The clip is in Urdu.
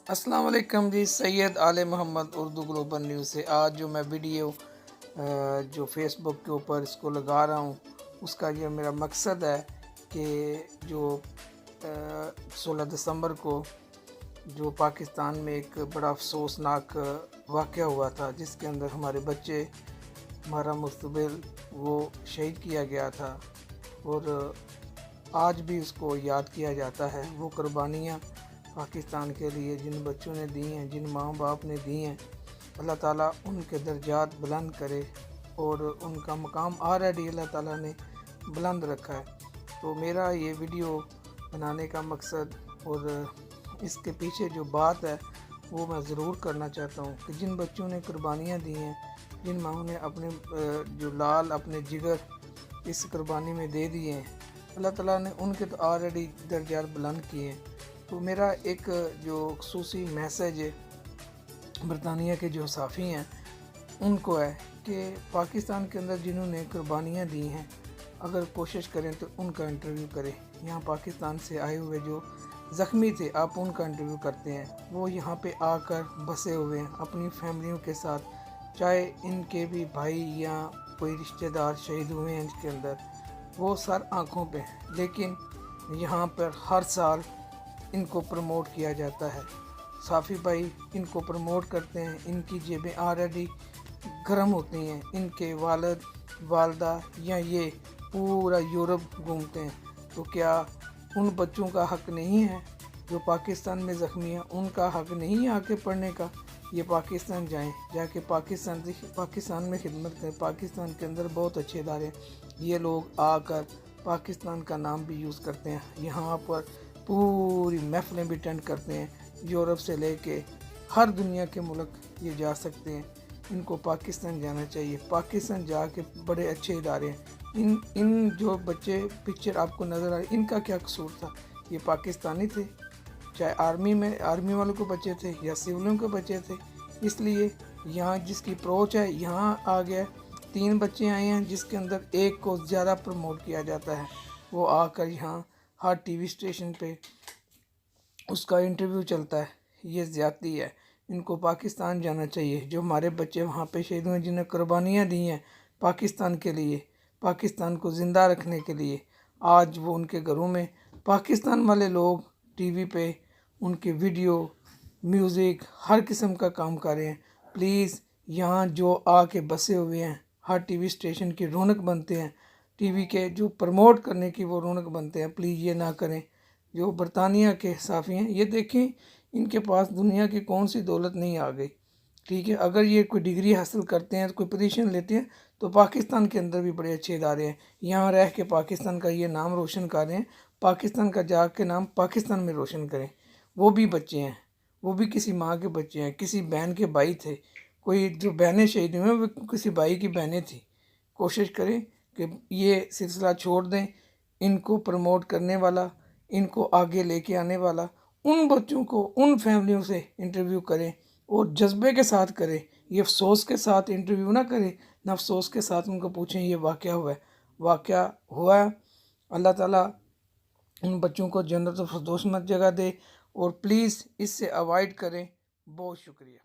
السلام علیکم جی، سید آل محمد اردو گلوبل نیوز سے آج جو میں ویڈیو جو فیس بک کے اوپر اس کو لگا رہا ہوں، اس کا یہ میرا مقصد ہے کہ جو 16 دسمبر کو جو پاکستان میں ایک بڑا افسوسناک واقعہ ہوا تھا، جس کے اندر ہمارے بچے، ہمارا مستقبل وہ شہید کیا گیا تھا، اور آج بھی اس کو یاد کیا جاتا ہے۔ وہ قربانیاں پاکستان کے لیے جن بچوں نے دی ہیں، جن ماں باپ نے دی ہیں، اللہ تعالیٰ ان کے درجات بلند کرے، اور ان کا مقام آلریڈی اللہ تعالیٰ نے بلند رکھا ہے۔ تو میرا یہ ویڈیو بنانے کا مقصد اور اس کے پیچھے جو بات ہے وہ میں ضرور کرنا چاہتا ہوں کہ جن بچوں نے قربانیاں دی ہیں، جن ماؤں نے اپنے جو لال اپنے جگر اس قربانی میں دے دیے ہیں، اللہ تعالیٰ نے ان کے تو آلریڈی درجات بلند کیے ہیں۔ تو میرا ایک جو خصوصی میسیج برطانیہ کے جو صحافی ہیں ان کو ہے کہ پاکستان کے اندر جنہوں نے قربانیاں دی ہیں، اگر کوشش کریں تو ان کا انٹرویو کریں۔ یہاں پاکستان سے آئے ہوئے جو زخمی تھے، آپ ان کا انٹرویو کرتے ہیں، وہ یہاں پہ آ کر بسے ہوئے ہیں اپنی فیملیوں کے ساتھ، چاہے ان کے بھی بھائی یا کوئی رشتہ دار شہید ہوئے ہیں اس کے اندر، وہ سر آنکھوں پہ ہیں، لیکن یہاں پر ہر سال ان کو پروموٹ کیا جاتا ہے۔ صحافی بھائی ان کو پروموٹ کرتے ہیں، ان کی جیبیں آلریڈی گرم ہوتی ہیں، ان کے والد والدہ یا یہ پورا یورپ گھومتے ہیں۔ تو کیا ان بچوں کا حق نہیں ہے جو پاکستان میں زخمی ہیں؟ ان کا حق نہیں ہے آ کے پڑھنے کا؟ یہ پاکستان جائیں، جا کے پاکستان میں خدمت کریں۔ پاکستان کے اندر بہت اچھے ادارے ہیں، یہ لوگ آ کر پاکستان کا نام بھی یوز کرتے ہیں، یہاں پر پوری محفلیں بھی اٹینڈ کرتے ہیں، یورپ سے لے کے ہر دنیا کے ملک یہ جا سکتے ہیں۔ ان کو پاکستان جانا چاہیے، پاکستان جا کے بڑے اچھے ادارے ہیں۔ ان جو بچے پکچر آپ کو نظر آ رہے، ان کا کیا قصور تھا؟ یہ پاکستانی تھے، چاہے آرمی والوں کو بچے تھے یا سولوں کے بچے تھے۔ اس لیے یہاں جس کی اپروچ ہے، یہاں آ گیا 3 بچے آئے ہیں جس کے اندر ایک کو زیادہ پروموٹ کیا جاتا ہے، وہ آ کر یہاں ہر ٹی وی اسٹیشن پہ اس کا انٹرویو چلتا ہے۔ یہ زیادتی ہے، ان کو پاکستان جانا چاہیے۔ جو ہمارے بچے وہاں پہ شہید ہوئے، جنہیں قربانیاں دی ہیں پاکستان کے لیے، پاکستان کو زندہ رکھنے کے لیے، آج وہ ان کے گھروں میں پاکستان والے لوگ ٹی وی پہ ان کے ویڈیو، میوزک، ہر قسم کا کام کر رہے ہیں۔ پلیز یہاں جو آ کے بسے ہوئے ہیں، ہر ٹی وی اسٹیشن کی رونق بنتے ہیں، ٹی وی کے جو پروموٹ کرنے کی وہ رونق بنتے ہیں، پلیز یہ نہ کریں۔ جو برطانیہ کے صحافی ہیں، یہ دیکھیں ان کے پاس دنیا کی کون سی دولت نہیں آ گئی، ٹھیک ہے؟ اگر یہ کوئی ڈگری حاصل کرتے ہیں، کوئی پوزیشن لیتے ہیں، تو پاکستان کے اندر بھی بڑے اچھے ادارے ہیں، یہاں رہ کے پاکستان کا یہ نام روشن کر رہے ہیں، پاکستان کا جا کے نام پاکستان میں روشن کریں۔ وہ بھی بچے ہیں، وہ بھی کسی ماں کے بچے ہیں، کسی بہن کے بھائی تھے، کوئی جو بہنیں شہید ہوئے ہیں وہ کسی بھائی کی بہنیں تھیں۔ کوشش کریں کہ یہ سلسلہ چھوڑ دیں، ان کو پروموٹ کرنے والا، ان کو آگے لے کے آنے والا، ان بچوں کو ان فیملیوں سے انٹرویو کریں اور جذبے کے ساتھ کریں۔ یہ افسوس کے ساتھ انٹرویو نہ کریں، نہ افسوس کے ساتھ ان کو پوچھیں یہ واقعہ ہوا ہے۔ اللہ تعالیٰ ان بچوں کو جنت الفردوس میں جگہ دے، اور پلیز اس سے اوائڈ کریں۔ بہت شکریہ۔